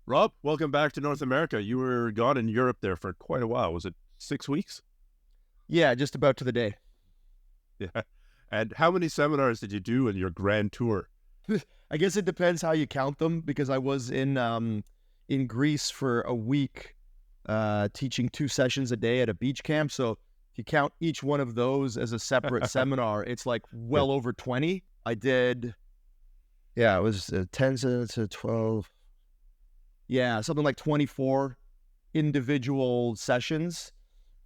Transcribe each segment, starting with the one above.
Rob, welcome back to North America. You were gone in Europe there for quite a while. Was it 6 weeks? Yeah, just about to the day. Yeah. And how many seminars did you do in your grand tour? I guess it depends how you count them because I was in Greece for a week, teaching 2 sessions a day at a beach camp. So if you count each one of those as a separate seminar, it's like well over 20. I did, yeah, it was 10 to 12. Yeah, something like 24 individual sessions.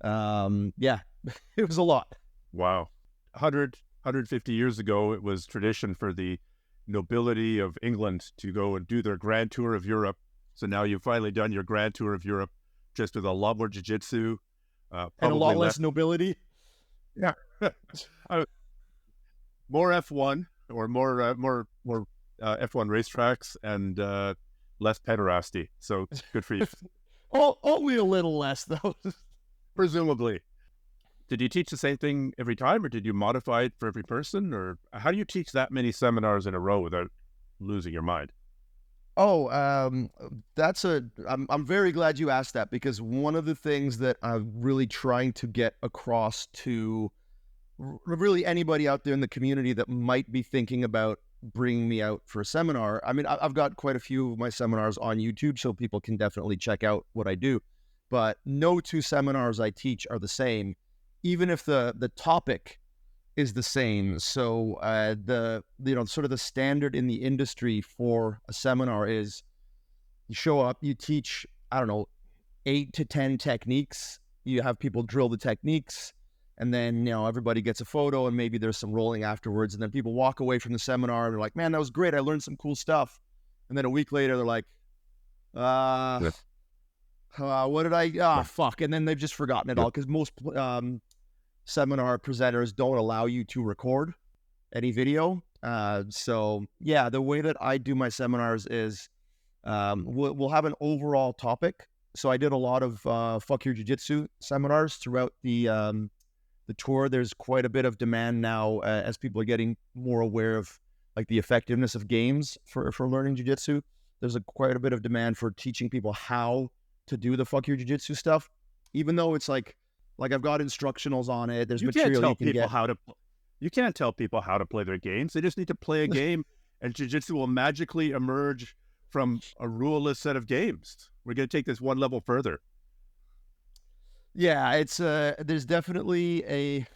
Yeah, it was a lot. Wow. 150 years ago, it was tradition for the nobility of England to go and do their grand tour of Europe. So now you've finally done your grand tour of Europe, just with a lot more jiu-jitsu, And a probably lot less. less nobility. Yeah. Uh, more F1 or more F1 racetracks and less pederasty. So good for you. Only a little less, though. Presumably. Did you teach the same thing every time, or did you modify it for every person? Or how do you teach that many seminars in a row without losing your mind? Oh, I'm very glad you asked that because one of the things that I'm really trying to get across to really anybody out there in the community that might be thinking about bringing me out for a seminar. I mean, I've got quite a few of my seminars on YouTube, so people can definitely check out what I do. But no two seminars I teach are the same, even if the topic is the same. So the sort of the standard in the industry for a seminar is you show up, you teach, I don't know, 8 to 10 techniques. You have people drill the techniques, and then everybody gets a photo, and maybe there's some rolling afterwards, and then people walk away from the seminar and they're like, "Man, that was great. I learned some cool stuff." And then a week later, they're like, "Uh, Yeah. what did I? Ah, Yeah. fuck!" And then they've just forgotten it Yeah. all because most seminar presenters don't allow you to record any video. So yeah, the way that I do my seminars is we'll have an overall topic. So I did a lot of fuck your jiu-jitsu seminars throughout the tour. There's quite a bit of demand now as people are getting more aware of like the effectiveness of games for learning jiu-jitsu. There's quite a bit of demand for teaching people how to do the fuck your jiu-jitsu stuff, even though it's like I've got instructionals on it. There's You can't material tell you can people get. how to. You can't tell people how to play their games. They just need to play a game, and jiu-jitsu will magically emerge from a ruleless set of games. We're going to take this one level further. Yeah, it's there's definitely a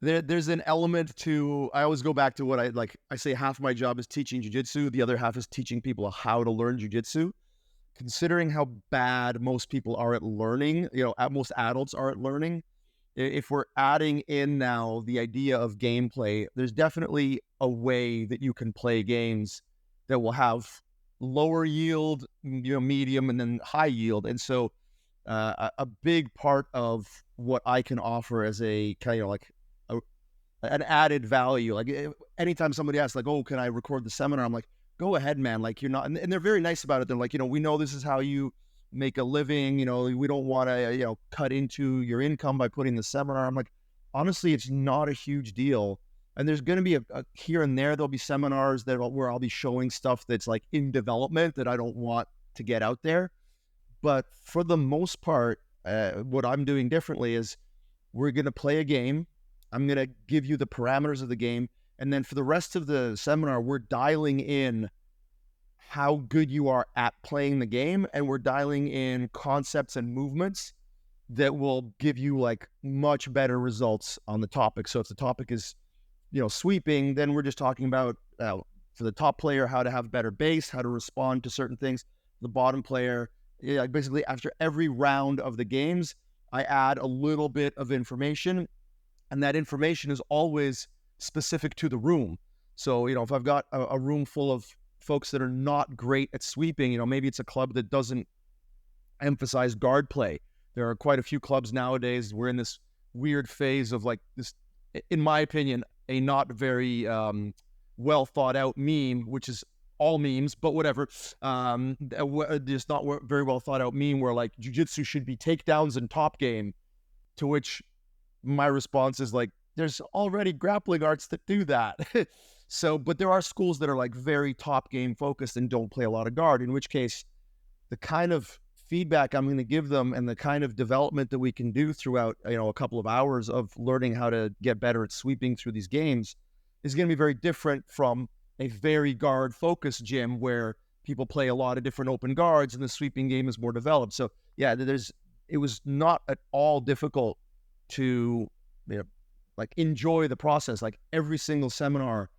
there's an element to. I always go back to what I like. I say half my job is teaching jiu-jitsu, the other half is teaching people how to learn jiu-jitsu. Considering how bad most people are at learning, most adults are at learning, if we're adding in now the idea of gameplay, there's definitely a way that you can play games that will have lower yield, medium, and then high yield. And so a big part of what I can offer as a kind of like an added value, like anytime somebody asks like, "Oh, can I record the seminar?" I'm like, "Go ahead, man." Like, you're not, and they're very nice about it. They're like, "We know this is how you make a living. We don't want to, cut into your income by putting the seminar." I'm like, honestly, it's not a huge deal. And there's going to be a here and there, there'll be seminars where I'll be showing stuff that's like in development that I don't want to get out there. But for the most part, what I'm doing differently is we're going to play a game. I'm going to give you the parameters of the game. And then for the rest of the seminar, we're dialing in how good you are at playing the game. And we're dialing in concepts and movements that will give you like much better results on the topic. So if the topic is, sweeping, then we're just talking about for the top player, how to have better base, how to respond to certain things. The bottom player, basically after every round of the games, I add a little bit of information, and that information is always specific to the room. So, if I've got a room full of folks that are not great at sweeping, maybe it's a club that doesn't emphasize guard play. There are quite a few clubs nowadays. We're in this weird phase of like this, in my opinion, a not very well thought out meme, which is all memes, but whatever. Just not very well thought out meme where like jiu-jitsu should be takedowns and top game, to which my response is like, there's already grappling arts that do that. So, but there are schools that are like very top game focused and don't play a lot of guard, in which case the kind of feedback I'm going to give them and the kind of development that we can do throughout, a couple of hours of learning how to get better at sweeping through these games is going to be very different from a very guard focused gym where people play a lot of different open guards and the sweeping game is more developed. So yeah, it was not at all difficult to, like enjoy the process. Like every single seminar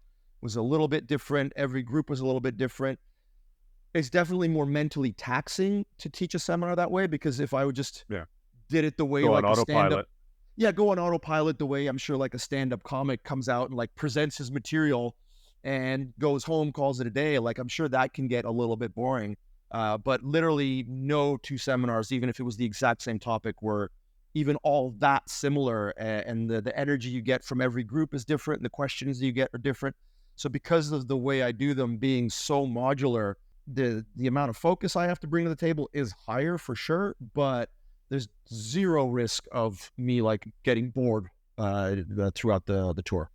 was a little bit different. Every group was a little bit different. It's definitely more mentally taxing to teach a seminar that way, because if I would just did it the way Go like on a stand-up, autopilot. go on autopilot the way I'm sure like a stand-up comic comes out and like presents his material and goes home, calls it a day. Like I'm sure that can get a little bit boring. But literally no two seminars, even if it was the exact same topic, were even all that similar. And the energy you get from every group is different. And the questions you get are different. So because of the way I do them being so modular, the amount of focus I have to bring to the table is higher for sure, but there's zero risk of me like getting bored throughout the tour.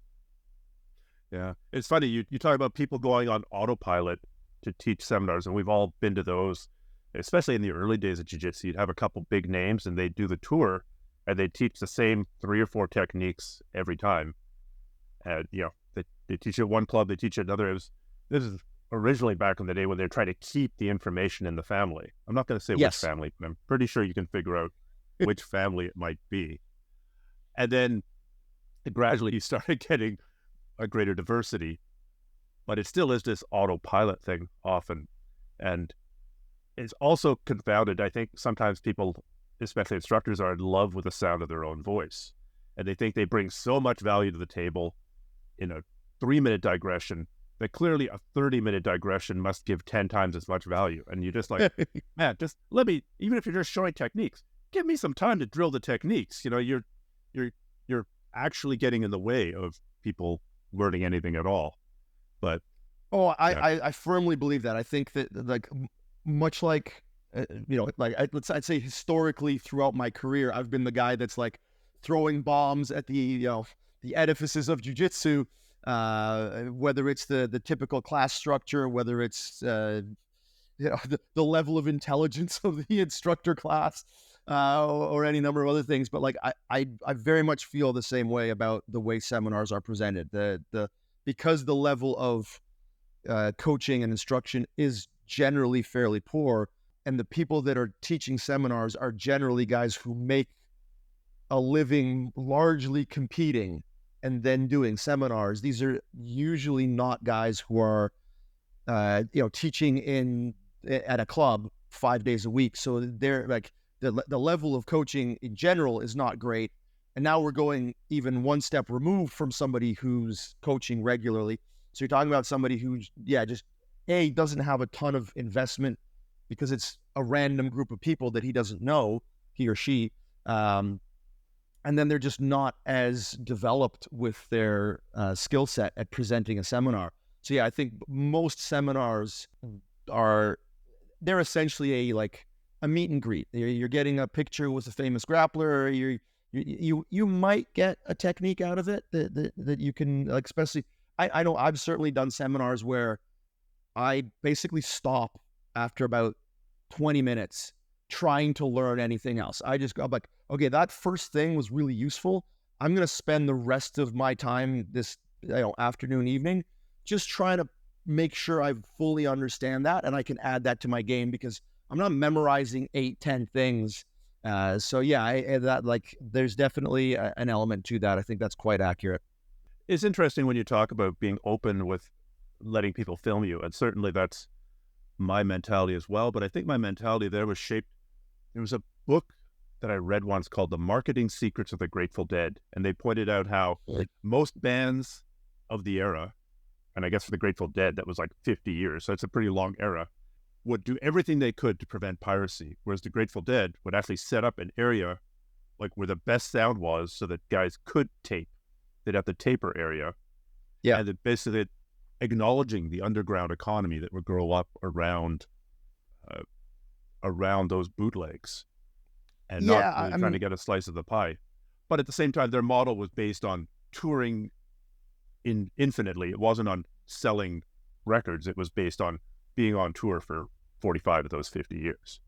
Yeah. It's funny, you talk about people going on autopilot to teach seminars, and we've all been to those, especially in the early days of jiu-jitsu. You'd have a couple big names and they'd do the tour and they'd teach the same 3 or 4 techniques every time. And, they teach at one club, they teach at another. This is originally back in the day when they're trying to keep the information in the family. I'm not going to say which family, but I'm pretty sure you can figure out which family it might be. And then gradually you started getting a greater diversity, but it still is this autopilot thing often. And it's also confounded. I think sometimes people, especially instructors, are in love with the sound of their own voice. And they think they bring so much value to the table in a 3-minute digression that clearly a 30-minute digression must give 10 times as much value. And you're just like, man, just let me, even if you're just showing techniques, give me some time to drill the techniques. You're actually getting in the way of people learning anything at all. But I firmly believe that. I think that like much like I'd say historically throughout my career, I've been the guy that's like throwing bombs at the edifices of jiu-jitsu, whether it's the typical class structure, whether it's the level of intelligence of the instructor class, or any number of other things. But like I very much feel the same way about the way seminars are presented. Because the level of coaching and instruction is generally fairly poor, and the people that are teaching seminars are generally guys who make a living largely competing and then doing seminars. These are usually not guys who are teaching at a club 5 days a week. So they're like the level of coaching in general is not great. And now we're going even one step removed from somebody who's coaching regularly. So you're talking about somebody who just doesn't have a ton of investment because it's a random group of people that he doesn't know, he or she. And then they're just not as developed with their skill set at presenting a seminar. So yeah, I think most seminars they're essentially a meet and greet. You're getting a picture with a famous grappler. You might get a technique out of it that you can, like, especially, I know I've certainly done seminars where I basically stop after about 20 minutes trying to learn anything else. I'm like, okay, that first thing was really useful. I'm going to spend the rest of my time this afternoon, evening, just trying to make sure I fully understand that and I can add that to my game, because I'm not memorizing 8-10 things. So yeah, there's definitely an element to that. I think that's quite accurate. It's interesting when you talk about being open with letting people film you, and certainly that's my mentality as well. But I think my mentality there was shaped. There was a book that I read once called The Marketing Secrets of the Grateful Dead, and they pointed out how most bands of the era, and I guess for the Grateful Dead, that was like 50 years, so it's a pretty long era, would do everything they could to prevent piracy, whereas the Grateful Dead would actually set up an area like where the best sound was so that guys could tape. They'd have the taper area. Yeah. And basically acknowledging the underground economy that would grow up around those bootlegs, and not really trying to get a slice of the pie. But at the same time, their model was based on touring infinitely. It wasn't on selling records. It was based on being on tour for 45 of those 50 years.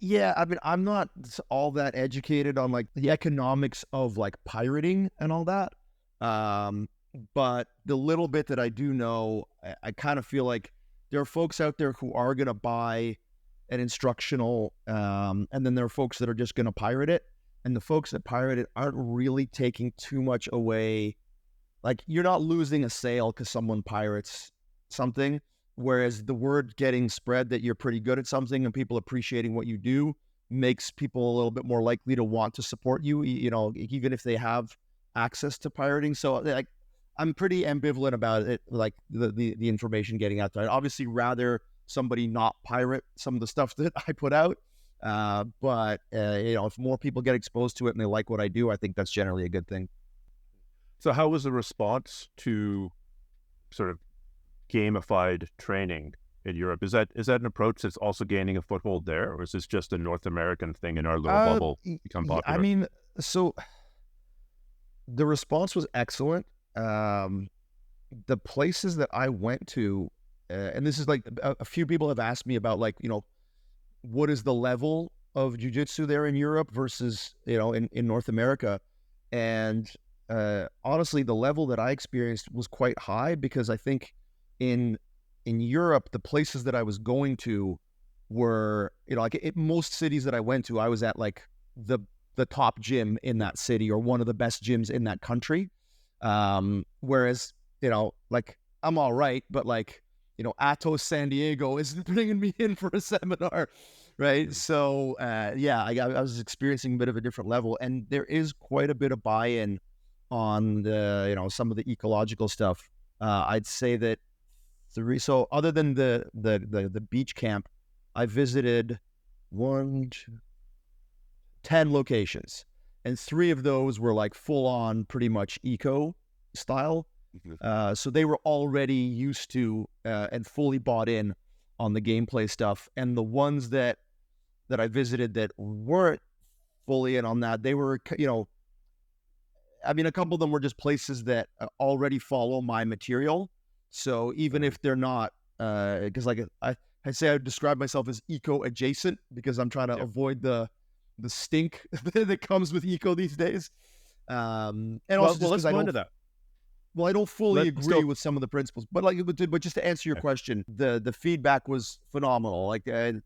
Yeah, I mean, I'm not all that educated on like the economics of like pirating and all that. Um, but the little bit that I do know, I kind of feel like there are folks out there who are going to buy an instructional, and then there are folks that are just going to pirate it. And the folks that pirate it aren't really taking too much away. Like, you're not losing a sale because someone pirates something. Whereas the word getting spread that you're pretty good at something and people appreciating what you do makes people a little bit more likely to want to support you, you know, even if they have access to pirating. So like, I'm pretty ambivalent about it, like the information getting out there. I'd obviously rather somebody not pirate some of the stuff that I put out. But you know, if more people get exposed to it and they like what I do, I think that's generally a good thing. So how was the response to sort of gamified training in Europe? Is that an approach that's also gaining a foothold there, or is this just a North American thing in our little bubble become popular? I mean, so the response was excellent. The places that I went to, and this is like a few people have asked me about, like, you know, what is the level of jiu-jitsu there in Europe versus, you know, in North America. And honestly, the level that I experienced was quite high, because I think in Europe, the places that I was going to were, you know, like most cities that I went to, I was at like the top gym in that city or one of the best gyms in that country. Whereas, you know, like, I'm all right, but like, you know, Atos San Diego isn't bringing me in for a seminar, right? So yeah, I was experiencing a bit of a different level, and there is quite a bit of buy-in on the, you know, some of the ecological stuff. I'd say that so other than the beach camp, I visited 10 locations, and 3 of those were like full on pretty much eco style. So they were already used to and fully bought in on the gameplay stuff. And the ones that I visited that weren't fully in on that, they were, you know, I mean, a couple of them were just places that already follow my material. So even if they're not, because like I say, I would describe myself as eco adjacent, because I'm trying to avoid the stink that comes with eco these days. And also just let's go into that. Well, I don't fully agree with some of the principles, but like, but just to answer your question, the feedback was phenomenal. Like, I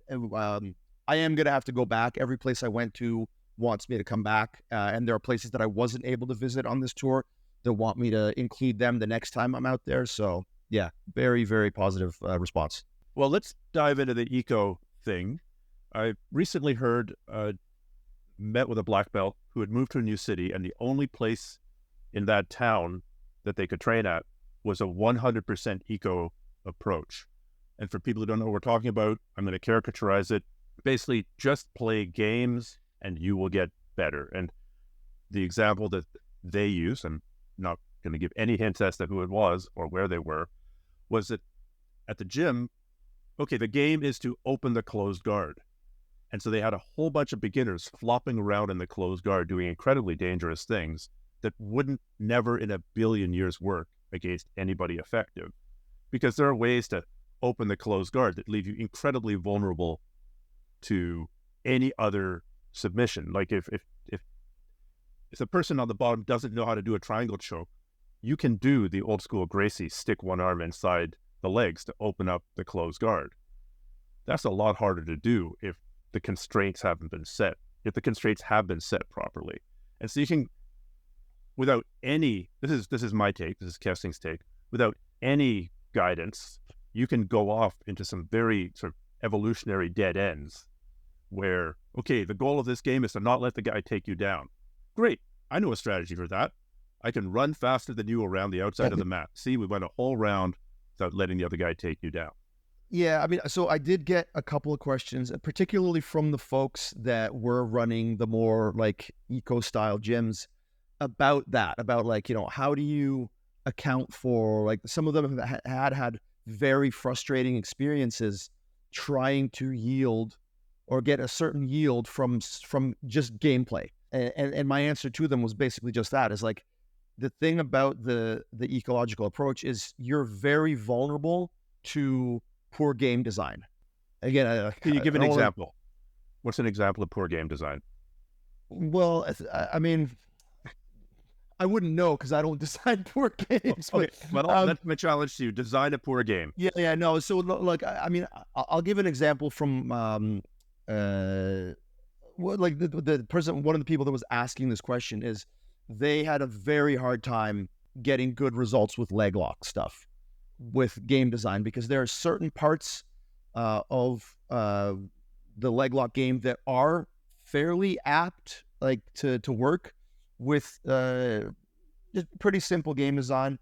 am gonna have to go back. Every place I went to wants me to come back, and there are places that I wasn't able to visit on this tour that want me to include them the next time I'm out there. So yeah, very, very positive response. Well, let's dive into the eco thing. I recently met with a black belt who had moved to a new city, and the only place in that town that they could train at was a 100% eco approach. And for people who don't know what we're talking about, I'm going to caricaturize it. Basically, just play games and you will get better. And the example that they use, I'm not going to give any hints as to who it was or where they were, was that at the gym, okay, the game is to open the closed guard. And so they had a whole bunch of beginners flopping around in the closed guard doing incredibly dangerous things that wouldn't never in a billion years work against anybody effective. Because there are ways to open the closed guard that leave you incredibly vulnerable to any other submission. Like if the person on the bottom doesn't know how to do a triangle choke, you can do the old school Gracie, stick one arm inside the legs to open up the closed guard. That's a lot harder to do if the constraints haven't been set, if the constraints have been set properly. And so you can, without any, this is my take, this is Kesting's take, without any guidance, you can go off into some very sort of evolutionary dead ends where, okay, the goal of this game is to not let the guy take you down. Great, I know a strategy for that. I can run faster than you around the outside of the mat. See, we went a whole round without letting the other guy take you down. Yeah, I mean, so I did get a couple of questions, particularly from the folks that were running the more like eco-style gyms about that, about like, you know, how do you account for, like, some of them had very frustrating experiences trying to yield or get a certain yield from just gameplay. And my answer to them was basically just that, is like, the thing about the ecological approach is you're very vulnerable to poor game design. again, Can you give I an don't want example? What's an example of poor game design? well, I mean, I wouldn't know because I don't design board Oh, games, okay, but well, that's my challenge to you. Design a poor game. yeah, no. So like, I mean, I'll give an example from like the person, one of the people that was asking this question is they had a very hard time getting good results with leg lock stuff with game design because there are certain parts of the leg lock game that are fairly apt like to work with just pretty simple game design.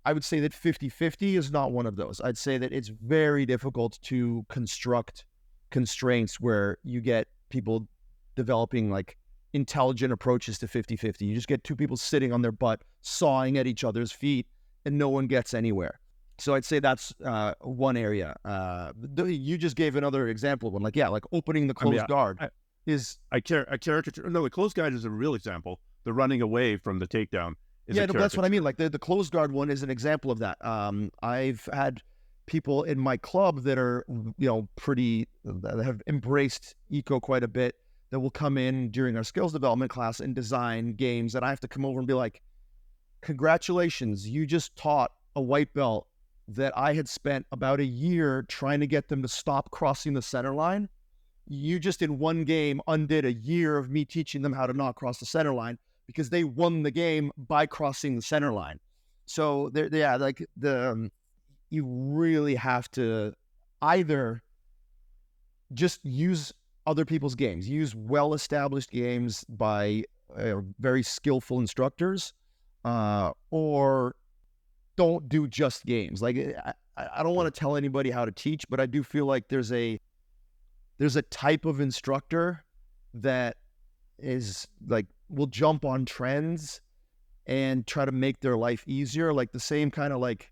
I would say that 50-50 is not one of those. I'd say that it's very difficult to construct constraints where you get people developing like intelligent approaches to 50-50. You just get two people sitting on their butt, sawing at each other's feet, and no one gets anywhere. So I'd say that's one area. You just gave another example of one. Like, yeah, like opening the closed guard is... I caricature. No, the closed guard is a real example. The running away from the takedown is Yeah, a no, but that's what I caricature. mean. Like the closed guard one is an example of that. I've had people in my club that are, pretty, that have embraced eco quite a bit that will come in during our skills development class and design games. And I have to come over and be like, congratulations, you just taught a white belt that I had spent about a year trying to get them to stop crossing the center line. You just in one game undid a year of me teaching them how to not cross the center line because they won the game by crossing the center line. So yeah, like you really have to either just use other people's games, use well-established games by very skillful instructors, or don't do just games. Like I don't want to tell anybody how to teach, but I do feel like there's a type of instructor that is like will jump on trends and try to make their life easier. Like the same kind of like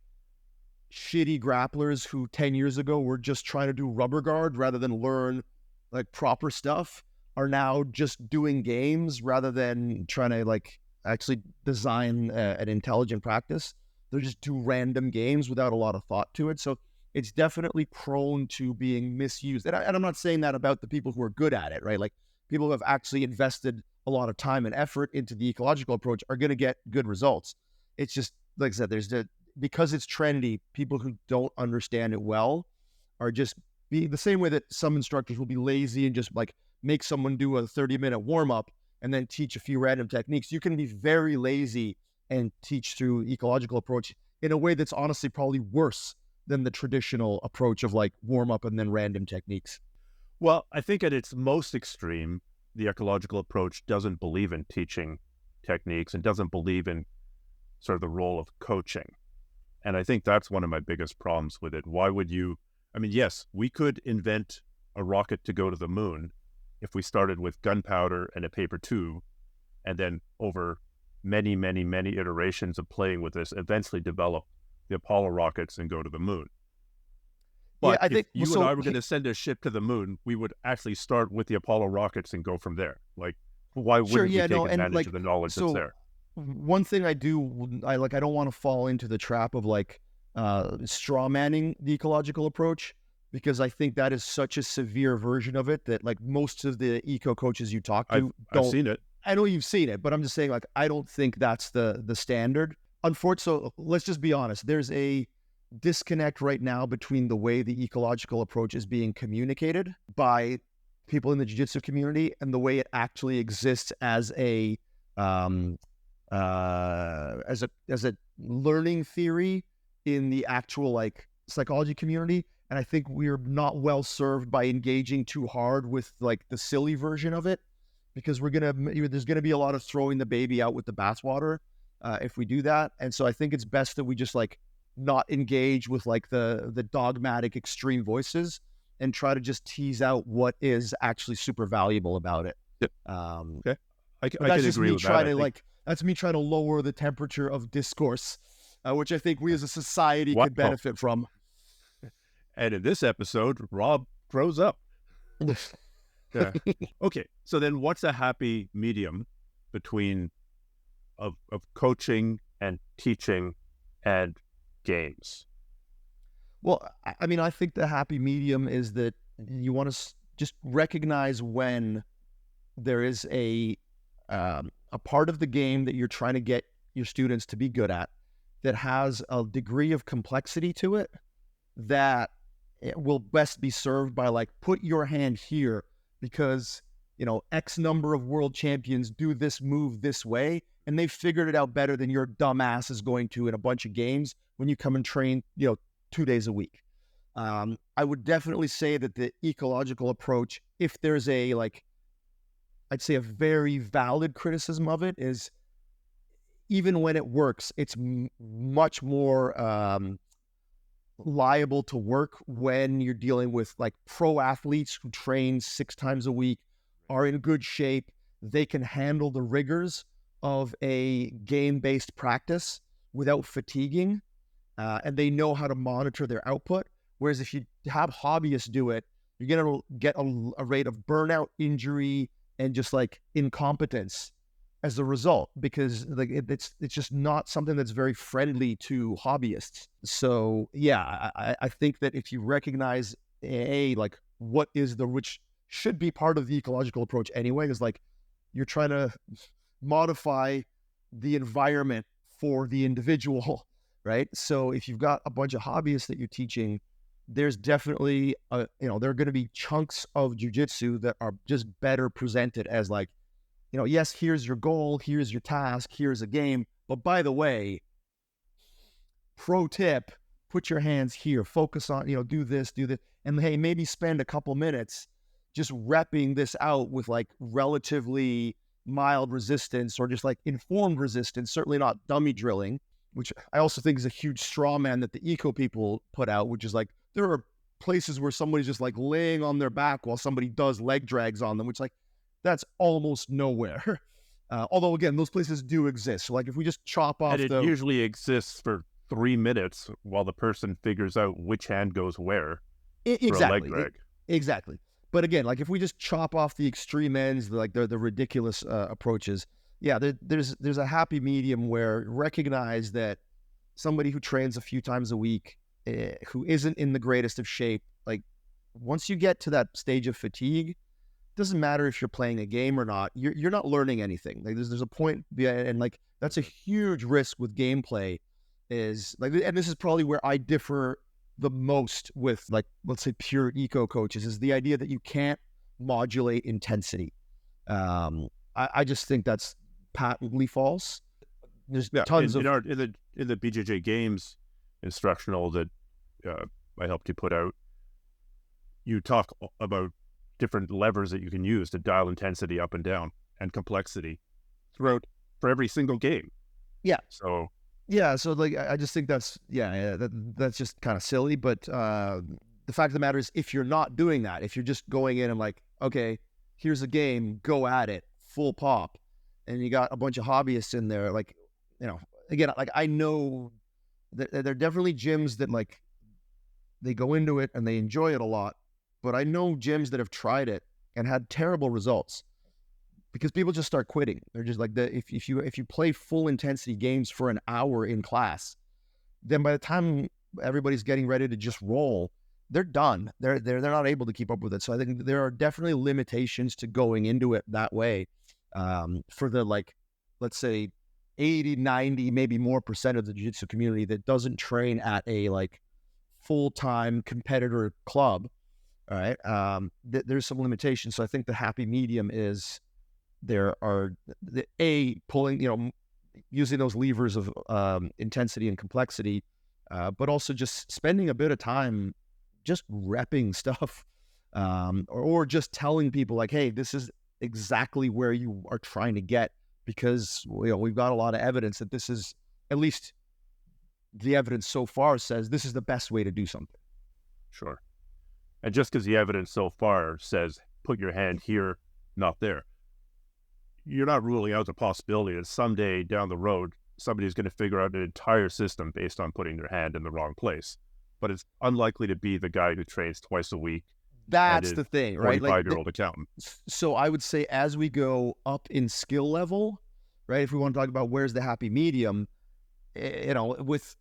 shitty grapplers who 10 years ago were just trying to do rubber guard rather than learn like proper stuff are now just doing games rather than trying to like actually design an intelligent practice. They're just do random games without a lot of thought to it. So it's definitely prone to being misused. And I'm not saying that about the people who are good at it, right? Like people who have actually invested a lot of time and effort into the ecological approach are going to get good results. It's just, like I said, because it's trendy, people who don't understand it well are just be the same way that some instructors will be lazy and just like make someone do a 30-minute warm up and then teach a few random techniques. You can be very lazy and teach through ecological approach in a way that's honestly probably worse than the traditional approach of like warm up and then random techniques. Well, I think at its most extreme, the ecological approach doesn't believe in teaching techniques and doesn't believe in sort of the role of coaching. And I think that's one of my biggest problems with it. Why would you, I mean, yes, we could invent a rocket to go to the moon if we started with gunpowder and a paper tube, and then over many, many, many iterations of playing with this, eventually develop the Apollo rockets and go to the moon. Yeah, But I if think you and I were going to send a ship to the moon, we would actually start with the Apollo rockets and go from there. Like, why sure, wouldn't we yeah, take no, and advantage like of the knowledge that's so there? one thing I don't want to fall into the trap of like straw manning the ecological approach because I think that is such a severe version of it that like most of the eco coaches you talk I've to don't. seen it. I know you've seen it, but I'm just saying like I don't think that's the standard. Unfortunately, so let's just be honest. There's a disconnect right now between the way the ecological approach is being communicated by people in the jiu-jitsu community and the way it actually exists as a as a learning theory in the actual like psychology community. And I think we're not well served by engaging too hard with like the silly version of it because there's gonna be a lot of throwing the baby out with the bathwater if we do that. And so I think it's best that we just like not engage with like the dogmatic extreme voices and try to just tease out what is actually super valuable about it. Yep. Okay. I But that's can just agree me with that. trying to like, that's me trying to lower the temperature of discourse, which I think we as a society Wow. could benefit from. And in this episode, Rob grows up. Yeah. Okay. So then what's a happy medium between of coaching and teaching and games? Well, I mean, I think the happy medium is that you want to just recognize when there is a part of the game that you're trying to get your students to be good at that has a degree of complexity to it that it will best be served by like, put your hand here because, X number of world champions do this move this way, and they've figured it out better than your dumb ass is going to in a bunch of games when you come and train, 2 days a week. I would definitely say that the ecological approach, if there's I'd say a very valid criticism of it, is even when it works, it's much more liable to work when you're dealing with like pro athletes who train 6 times a week, are in good shape. They can handle the rigors of a game-based practice without fatiguing, and they know how to monitor their output. Whereas if you have hobbyists do it, you're going to get a rate of burnout, injury, and just like incompetence as a result, because like it's just not something that's very friendly to hobbyists. So yeah, I think that if you recognize like what is which should be part of the ecological approach anyway, is like you're trying to modify the environment for the individual, right? So if you've got a bunch of hobbyists that you're teaching, there's definitely there are going to be chunks of jiu-jitsu that are just better presented as like, yes, here's your goal, here's your task, here's a game. But by the way, pro tip, put your hands here, focus on, do this. And hey, maybe spend a couple minutes just repping this out with like relatively mild resistance or just like informed resistance, certainly not dummy drilling, which I also think is a huge straw man that the eco people put out, which is like, there are places where somebody's just like laying on their back while somebody does leg drags on them, which like, that's almost nowhere. Although again, those places do exist. So like if we just chop off and it usually exists for 3 minutes while the person figures out which hand goes where for a leg drag. Exactly. But again, like if we just chop off the extreme ends, like the ridiculous approaches, yeah, there's a happy medium where recognize that somebody who trains a few times a week, who isn't in the greatest of shape, like once you get to that stage of fatigue, doesn't matter if you're playing a game or not, you're not learning anything. Like there's a point, and like that's a huge risk with gameplay, is like, and this is probably where I differ the most with like, let's say pure eco coaches, is the idea that you can't modulate intensity. I just think that's patently false. There's tons in the BJJ games instructional that I helped you put out, you talk about different levers that you can use to dial intensity up and down and complexity throughout for every single game. Yeah. So like I just think that's that's just kind of silly. But the fact of the matter is, if you're not doing that, if you're just going in and like, okay, here's a game, go at it, full pop, and you got a bunch of hobbyists in there, like, again, like I know that there are definitely gyms that like they go into it and they enjoy it a lot. But I know gyms that have tried it and had terrible results because people just start quitting. They're just like, if you play full intensity games for an hour in class, then by the time everybody's getting ready to just roll, they're done. They're not able to keep up with it. So I think there are definitely limitations to going into it that way. For the like, let's say 80, 90, maybe more % of the jiu-jitsu community that doesn't train at a like full-time competitor club. All right. There's some limitations. So I think the happy medium is there are pulling, using those levers of intensity and complexity, but also just spending a bit of time just repping stuff, or just telling people like, hey, this is exactly where you are trying to get, because we've got a lot of evidence that this is, at least the evidence so far says this is the best way to do something. Sure. And just because the evidence so far says put your hand here, not there, you're not ruling out the possibility that someday down the road, somebody's going to figure out an entire system based on putting their hand in the wrong place. But it's unlikely to be the guy who trains twice a week. That's the thing, right? 25-year-old accountant. So I would say as we go up in skill level, right, if we want to talk about where's the happy medium, with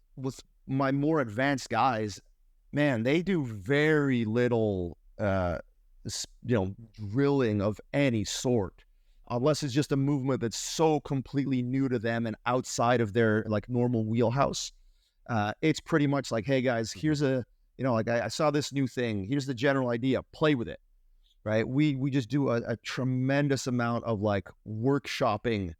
my more advanced guys, man, they do very little drilling of any sort, unless it's just a movement that's so completely new to them and outside of their like normal wheelhouse. It's pretty much like, hey guys, here's I saw this new thing. Here's the general idea. Play with it, right? We just do a tremendous amount of like workshopping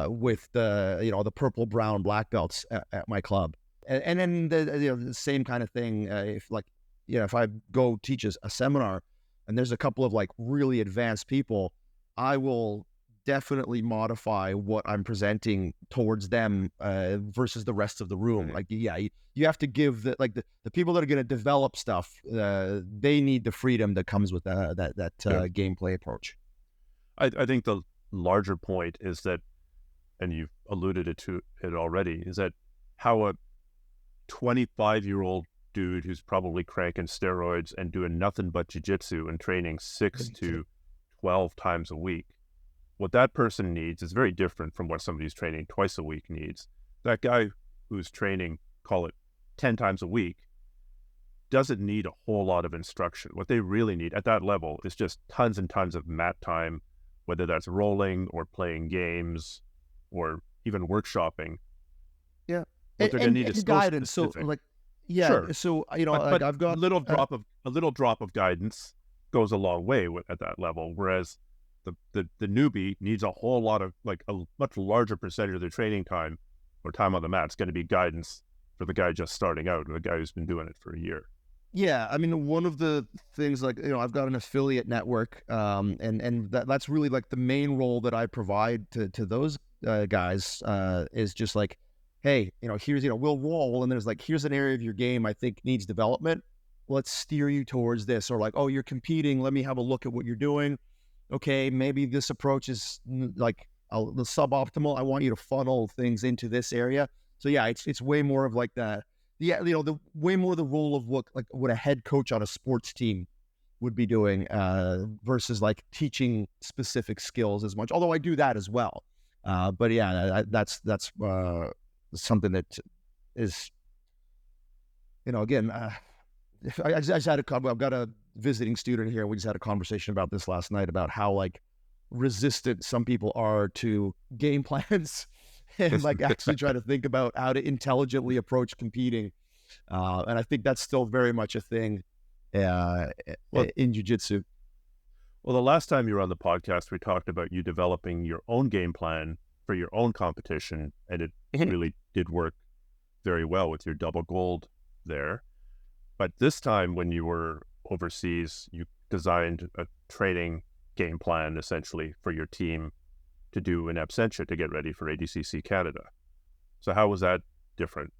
with the purple, brown, black belts at my club, and then the same kind of thing. If I go teach a seminar, and there's a couple of like really advanced people, I will definitely modify what I'm presenting towards them versus the rest of the room. Like, yeah, you have to give the people that are going to develop stuff, they need the freedom that comes with that gameplay approach. I think the larger point is that, and you've alluded to it already, is that how a 25-year-old dude who's probably cranking steroids and doing nothing but jiu-jitsu and training 6 to 12 times a week, what that person needs is very different from what somebody who's training twice a week needs. That guy who's training, call it 10 times a week, doesn't need a whole lot of instruction. What they really need at that level is just tons and tons of mat time, whether that's rolling or playing games or even workshopping. Yeah. What they're going to need is guidance. specific. So like, yeah. Sure. So, but I've got a little drop of guidance goes a long way at that level. Whereas the newbie needs a whole lot of, like, a much larger percentage of their training time or time on the mat is going to be guidance for the guy just starting out, or the guy who's been doing it for a year. Yeah, I mean, one of the things, like, I've got an affiliate network, and that's really like the main role that I provide to those guys is just like, hey, here's, we'll roll, and there's like, here's an area of your game I think needs development. Let's steer you towards this. Or like, oh, you're competing. Let me have a look at what you're doing. Okay, maybe this approach is like the suboptimal. I want you to funnel things into this area. So yeah, it's way more of like that. Yeah, the way more the role of what a head coach on a sports team would be doing versus like teaching specific skills as much. Although I do that as well. But yeah, that's something that is, again, I just had I've got a visiting student here. We just had a conversation about this last night about how like resistant some people are to game plans and like actually try to think about how to intelligently approach competing. And I think that's still very much a thing in jiu-jitsu. Well, the last time you were on the podcast, we talked about you developing your own game plan for your own competition, and it really did work very well with your double gold there. But this time when you were overseas, you designed a training game plan essentially for your team to do in absentia to get ready for ADCC Canada. So how was that different?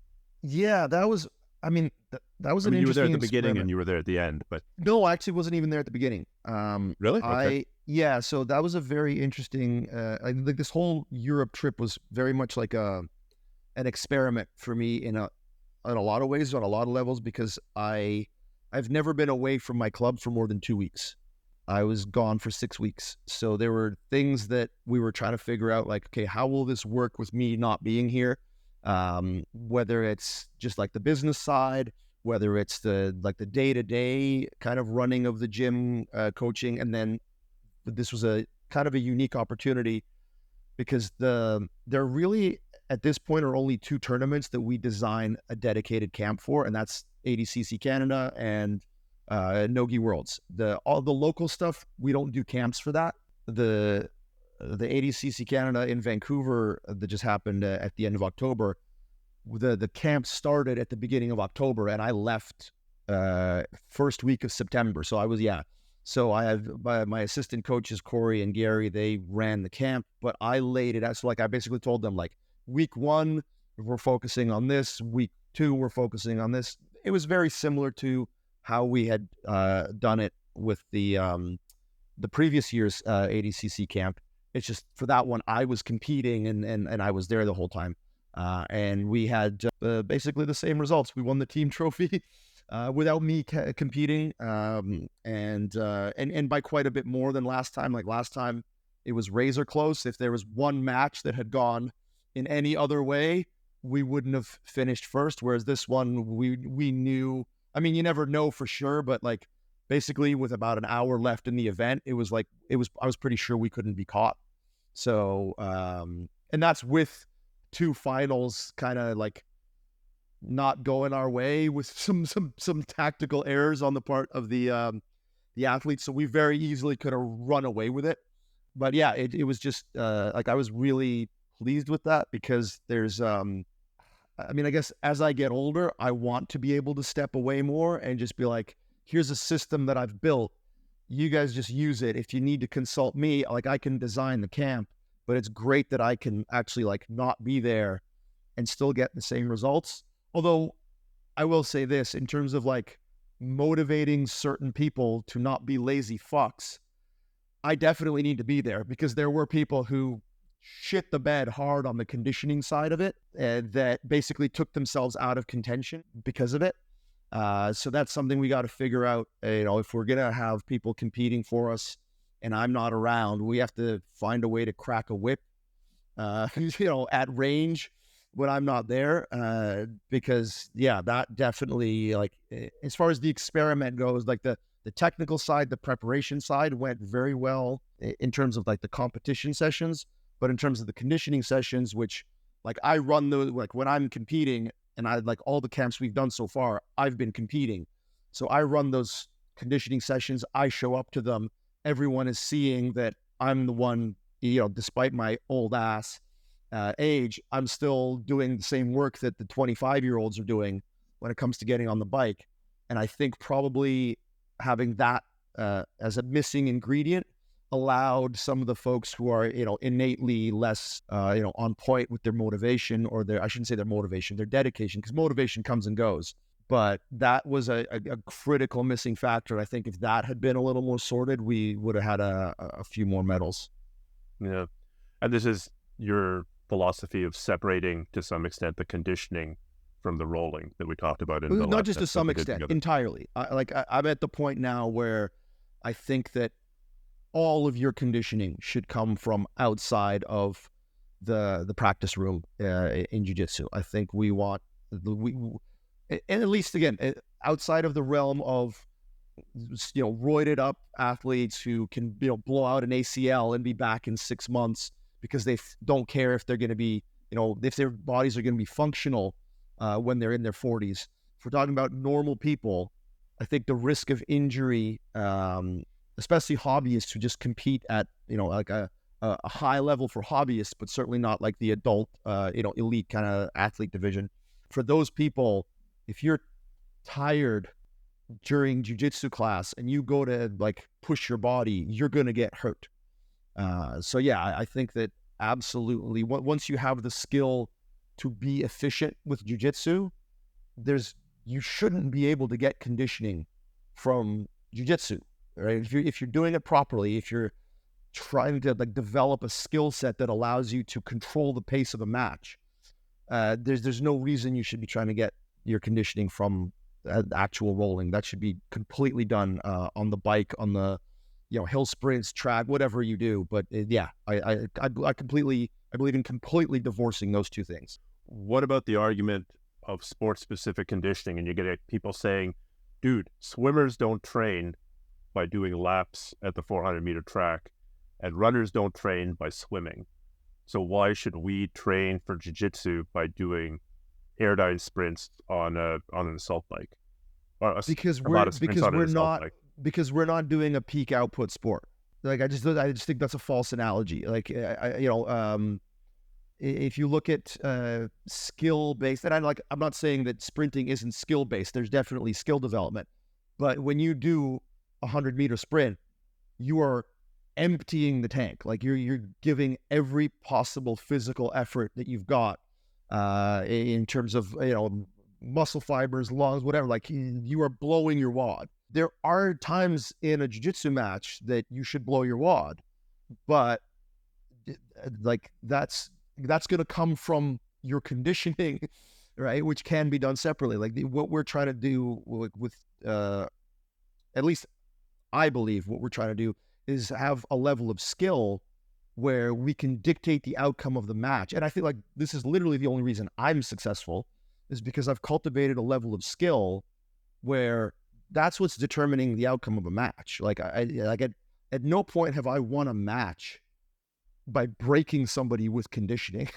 Yeah, that was, that was an interesting you were there at the beginning experiment. and you were there at the end, but No, I actually wasn't even there at the beginning. Really? Okay. So that was a very interesting, I think this whole Europe trip was very much like an experiment for me in a lot of ways, on a lot of levels, because I've never been away from my club for more than 2 weeks. I was gone for 6 weeks. So there were things that we were trying to figure out, like, okay, how will this work with me not being here? Whether it's just like the business side, whether it's the day-to-day kind of running of the gym, coaching. And then this was a kind of a unique opportunity because there really, at this point, are only 2 tournaments that we design a dedicated camp for, and that's ADCC Canada and Nogi Worlds. All the local stuff, we don't do camps for that. The ADCC Canada in Vancouver that just happened at the end of October, the camp started at the beginning of October, and I left first week of September. So I have my assistant coaches, Corey and Gary, they ran the camp, but I laid it out. So like I basically told them, like, week 1, we're focusing on this. Week 2, we're focusing on this. It was very similar to how we had done it with the previous year's ADCC camp. It's just for that one, I was competing and I was there the whole time. And we had basically the same results. We won the team trophy without me competing, and by quite a bit more than last time. Like last time, it was razor close. If there was one match that had gone in any other way, we wouldn't have finished first. Whereas this one, we knew. I mean, you never know for sure, but like basically with about an hour left in the event, I was pretty sure we couldn't be caught. So, and that's with two finals kind of like not going our way with some tactical errors on the part of the athletes. So we very easily could have run away with it. But yeah, it was just like I was really pleased with that because there's I mean, I guess as I get older, I want to be able to step away more and just be like, here's a system that I've built. You guys just use it. If you need to consult me, like I can design the camp, but it's great that I can actually like not be there and still get the same results. Although I will say this in terms of like motivating certain people to not be lazy fucks, I definitely need to be there because there were people who shit the bed hard on the conditioning side of it and that basically took themselves out of contention because of it. So that's something we got to figure out. If we're going to have people competing for us and I'm not around, we have to find a way to crack a whip, at range when I'm not there. Because yeah, that definitely like, as far as the experiment goes, like the technical side, the preparation side went very well in terms of like the competition sessions. But in terms of the conditioning sessions, which like I run those, like when I'm competing and I like all the camps we've done so far, I've been competing. So I run those conditioning sessions. I show up to them. Everyone is seeing that I'm the one, despite my old ass age, I'm still doing the same work that the 25-year-olds are doing when it comes to getting on the bike. And I think probably having that as a missing ingredient allowed some of the folks who are, innately less, on point with their motivation or I shouldn't say their motivation, their dedication, because motivation comes and goes. But that was a critical missing factor. I think if that had been a little more sorted, we would have had a few more medals. Yeah. And this is your philosophy of separating to some extent the conditioning from the rolling that we talked about in the not just to some extent, entirely. I'm at the point now where I think that all of your conditioning should come from outside of the practice room in jiu-jitsu. I think we want and at least again outside of the realm of roided up athletes who can blow out an ACL and be back in 6 months because they don't care if they're going to be if their bodies are going to be functional when they're in their 40s. If we're talking about normal people, I think the risk of injury, especially hobbyists who just compete at like a high level for hobbyists, but certainly not like the adult elite kind of athlete division. For those people, if you're tired during jiu-jitsu class and you go to like push your body, you're going to get hurt. So yeah, I think that absolutely once you have the skill to be efficient with jiu-jitsu, you shouldn't be able to get conditioning from jiu-jitsu, right? If you're doing it properly, if you're trying to like develop a skill set that allows you to control the pace of a match, there's no reason you should be trying to get your conditioning from actual rolling. That should be completely done on the bike, on the hill sprints, track, whatever you do. But yeah, I believe in completely divorcing those two things. What about the argument of sport-specific conditioning? And you get people saying, dude, swimmers don't train by doing laps at the 400-meter track, and runners don't train by swimming. So why should we train for jiu-jitsu by doing airdyne sprints on an assault bike? Because we're not doing a peak output sport. Like I just think that's a false analogy. Like if you look at skill based, and I'm not saying that sprinting isn't skill based. There's definitely skill development, but when you do a 100-meter sprint, you are emptying the tank. Like you're giving every possible physical effort that you've got in terms of muscle fibers, lungs, whatever. Like you are blowing your wad. There are times in a jiu-jitsu match that you should blow your wad, but like that's going to come from your conditioning, right? Which can be done separately. Like what we're trying to do with at least I believe what we're trying to do is have a level of skill where we can dictate the outcome of the match. And I feel like this is literally the only reason I'm successful is because I've cultivated a level of skill where that's what's determining the outcome of a match. Like at no point have I won a match by breaking somebody with conditioning.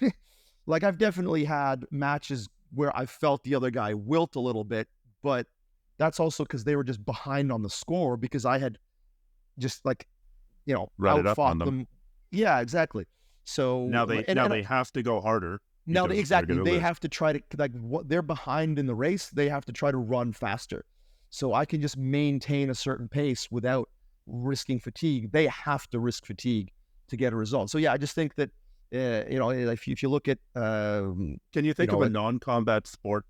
Like I've definitely had matches where I felt the other guy wilt a little bit, but that's also because they were just behind on the score because I had just like, Run it up on outfought them. them. Yeah, exactly. So Now they have to go harder. now Because exactly they're they lose. have to try to, like, what they're behind in the race, they have to try to run faster. So I can just maintain a certain pace without risking fatigue. They have to risk fatigue to get a result. So yeah, I just think that if you look at Can you think of a non-combat sport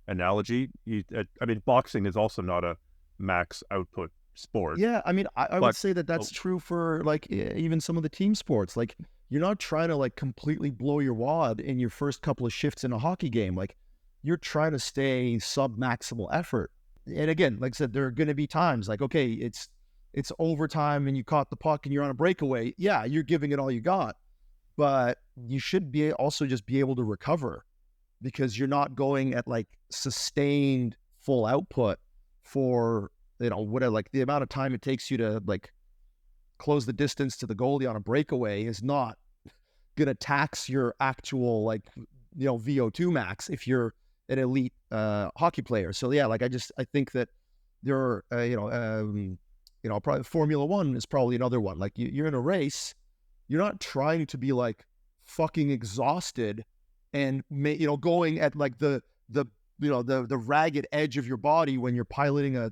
analogy? I mean, boxing is also not a max output sport. Yeah, I mean, I would But say that that's true for like even some of the team sports. Like you're not trying to like completely blow your wad in your first couple of shifts in a hockey game. Like you're trying to stay sub maximal effort. And again, like I said, there are going to be times like, okay, it's overtime and you caught the puck and you're on a breakaway. Yeah, you're giving it all you got, but you should be also just be able to recover because you're not going at like sustained full output for whatever, like the amount of time it takes you to like close the distance to the goalie on a breakaway is not going to tax your actual like VO2 max if you're an elite hockey player. So yeah, like I think that there are probably Formula One is probably another one. Like you're in a race, you're not trying to be like fucking exhausted and going at like the ragged edge of your body when you're piloting a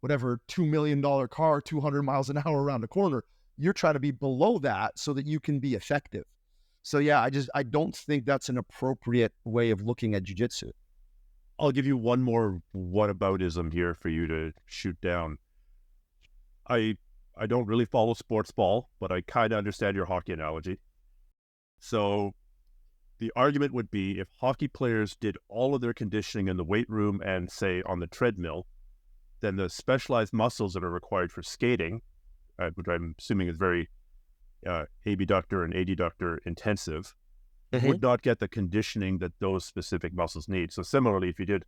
whatever $2 million car 200 miles an hour around a corner. You're trying to be below that so that you can be effective. So yeah, I don't think that's an appropriate way of looking at jiu-jitsu. I'll give you one more whataboutism here for you to shoot down. I don't really follow sports ball, but I kind of understand your hockey analogy. So the argument would be if hockey players did all of their conditioning in the weight room and say on the treadmill, then the specialized muscles that are required for skating, which I'm assuming is very abductor and adductor intensive, would not get the conditioning that those specific muscles need. So similarly, if you did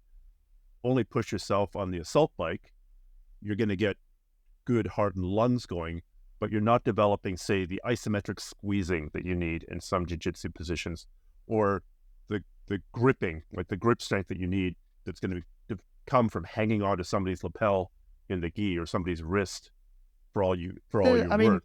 only push yourself on the assault bike, you're going to get good hardened lungs going, but you're not developing, say, the isometric squeezing that you need in some jiu-jitsu positions, or the gripping, like the grip strength that you need that's going to come from hanging onto somebody's lapel in the gi or somebody's wrist for all your work.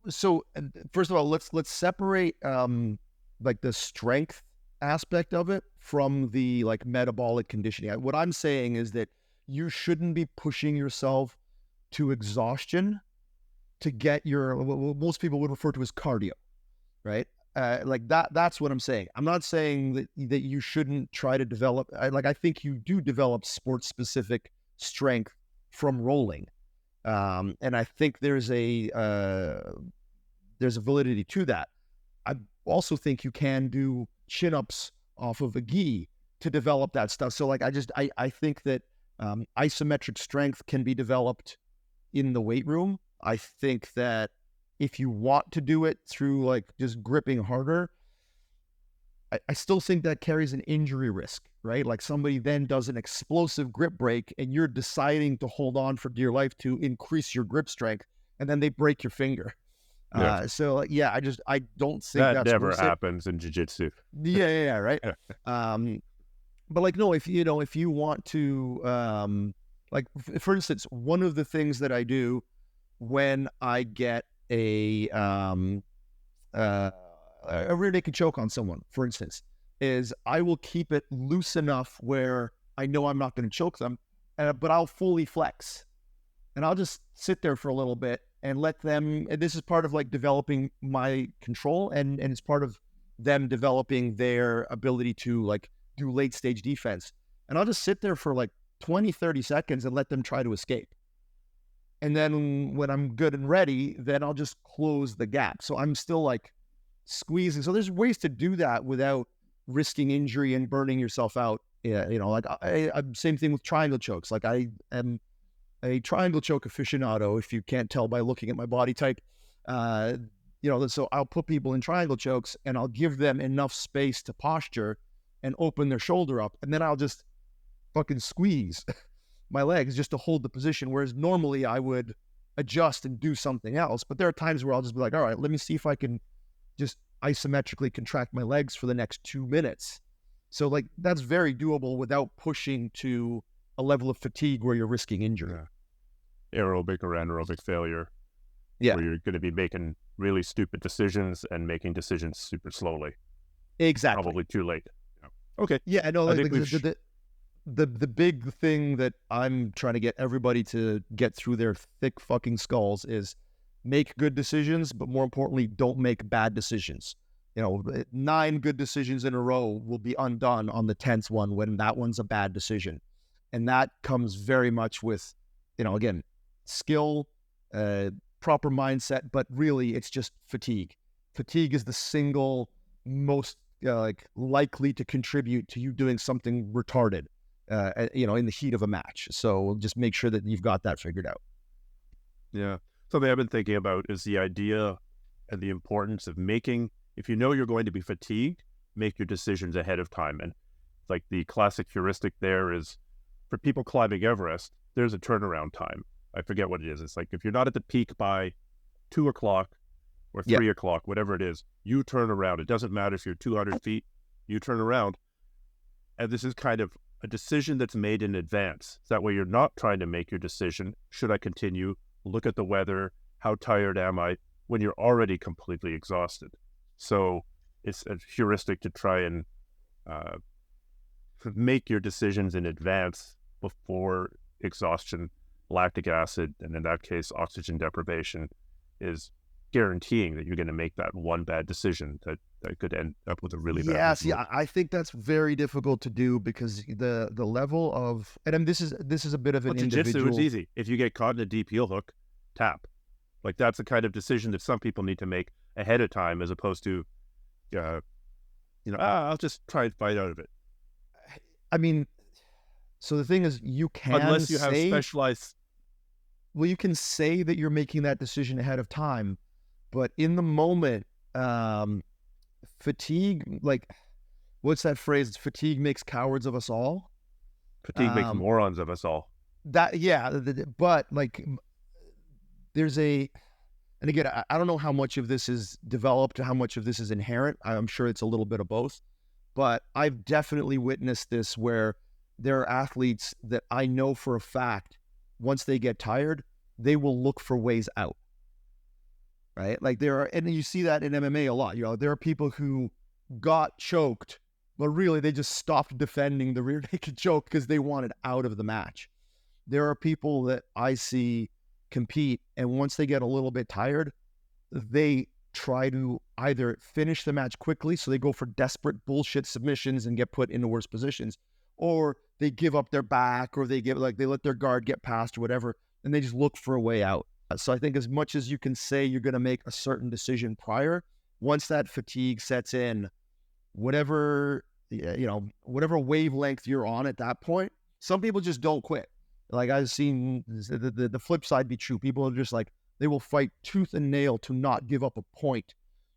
So first of all, let's separate like the strength aspect of it from the like metabolic conditioning. What I'm saying is that you shouldn't be pushing yourself to exhaustion to get what most people would refer to as cardio, right? Like that's what I'm saying. I'm not saying that you shouldn't try to develop, I think you do develop sports specific strength from rolling. And I think there's a validity to that. I also think you can do chin-ups off of a gi to develop that stuff. So like, I think that isometric strength can be developed in the weight room. I think that if you want to do it through like just gripping harder, I still think that carries an injury risk, right? Like somebody then does an explosive grip break and you're deciding to hold on for dear life to increase your grip strength, and then they break your finger. Yeah. So yeah, I don't think that that's never happens in jiu-jitsu. Yeah, right. But like, no, if you want to, like for instance, one of the things that I do when I get a rear naked choke on someone, for instance, is I will keep it loose enough where I know I'm not going to choke them, but I'll fully flex, and I'll just sit there for a little bit and let them. And this is part of like developing my control, and it's part of them developing their ability to like do late stage defense. And I'll just sit there for like 20-30 seconds and let them try to escape. And then when I'm good and ready, then I'll just close the gap. So I'm still like squeezing. So there's ways to do that without risking injury and burning yourself out. Yeah, like I'm same thing with triangle chokes. Like I am a triangle choke aficionado, if you can't tell by looking at my body type. So I'll put people in triangle chokes and I'll give them enough space to posture and open their shoulder up, and then I'll just fucking squeeze my legs just to hold the position, whereas normally I would adjust and do something else. But there are times where I'll just be like, all right, let me see if I can just isometrically contract my legs for the next 2 minutes. So like that's very doable without pushing to a level of fatigue where you're risking injury. Aerobic or anaerobic failure, where you're going to be making really stupid decisions and making decisions super slowly. Exactly. Probably too late. Okay. Yeah, I know. Like, the big thing that I'm trying to get everybody to get through their thick fucking skulls is make good decisions, but more importantly, don't make bad decisions. 9 good decisions in a row will be undone on the 10th one when that one's a bad decision. And that comes very much with, again, skill, proper mindset, but really it's just fatigue. Fatigue is the single most likely to contribute to you doing something retarded, in the heat of a match. So just make sure that you've got that figured out. Yeah. Something I've been thinking about is the idea and the importance of making, if you know you're going to be fatigued, make your decisions ahead of time. And like the classic heuristic there is for people climbing Everest, there's a turnaround time. I forget what it is. It's like if you're not at the peak by 2 o'clock or 3 o'clock, whatever it is, you turn around. It doesn't matter if you're 200 feet, you turn around. And this is kind of a decision that's made in advance. That way you're not trying to make your decision. Should I continue? Look at the weather. How tired am I? When you're already completely exhausted. So it's a heuristic to try and make your decisions in advance before exhaustion, lactic acid, and in that case, oxygen deprivation is guaranteeing that you're going to make that one bad decision that could end up with a really bad result. Yeah, I think that's very difficult to do because the level of, and I mean, this is a bit of an individual. Jiu-jitsu, it's easy. If you get caught in a deep heel hook, tap. Like that's the kind of decision that some people need to make ahead of time, as opposed to, I'll just try and fight out of it. I mean, so the thing is, you can unless you have specialized. Well, you can say that you're making that decision ahead of time, but in the moment, fatigue, like, what's that phrase? Fatigue makes cowards of us all. Fatigue makes morons of us all. But like, there's and again, I don't know how much of this is developed, how much of this is inherent. I'm sure it's a little bit of both, but I've definitely witnessed this where there are athletes that I know for a fact, once they get tired, they will look for ways out, right? Like and you see that in MMA a lot. There are people who got choked, but really they just stopped defending the rear naked choke because they wanted out of the match. There are people that I see compete, and once they get a little bit tired, they try to either finish the match quickly, so they go for desperate bullshit submissions and get put into worse positions, or they give up their back, or they let their guard get past or whatever, and they just look for a way out. So I think as much as you can say you're going to make a certain decision prior, once that fatigue sets in, whatever wavelength you're on at that point, some people just don't quit. Like I've seen the flip side be true. People are just like, they will fight tooth and nail to not give up a point,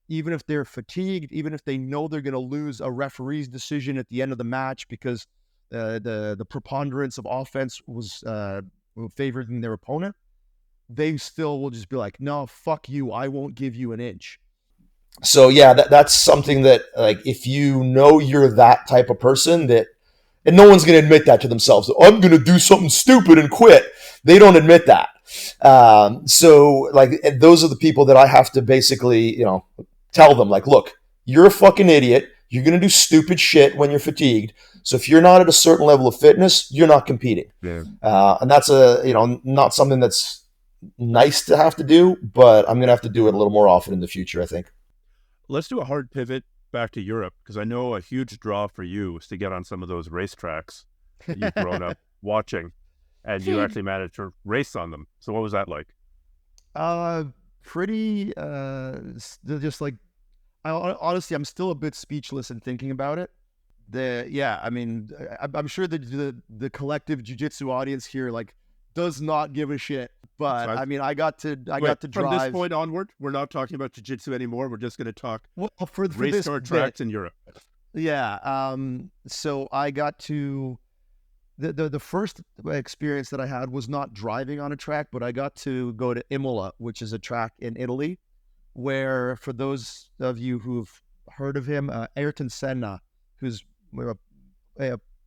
even if they're fatigued, even if they know they're going to lose a referee's decision at the end of the match because the preponderance of offense was favoring their opponent. They still will just be like, no, fuck you. I won't give you an inch. So yeah, that's something that, like, if you know you're that type of person, and no one's going to admit that to themselves. I'm going to do something stupid and quit. They don't admit that. So like, those are the people that I have to basically, tell them, like, look, you're a fucking idiot. You're going to do stupid shit when you're fatigued. So if you're not at a certain level of fitness, you're not competing. Yeah. And that's not something that's nice to have to do, but I'm going to have to do it a little more often in the future, I think. Let's do a hard pivot back to Europe, because I know a huge draw for you was to get on some of those racetracks that you've grown up watching, and you actually managed to race on them. So what was that like? Pretty, just like, honestly, I'm still a bit speechless in thinking about it. I'm sure the collective jiu-jitsu audience here, like, does not give a shit. But I mean, I got to drive. From this point onward, we're not talking about jiu-jitsu anymore. We're just going to talk for race car tracks in Europe. Yeah. So I got to The first experience that I had was not driving on a track, but I got to go to Imola, which is a track in Italy, where, for those of you who've heard of him, Ayrton Senna, who's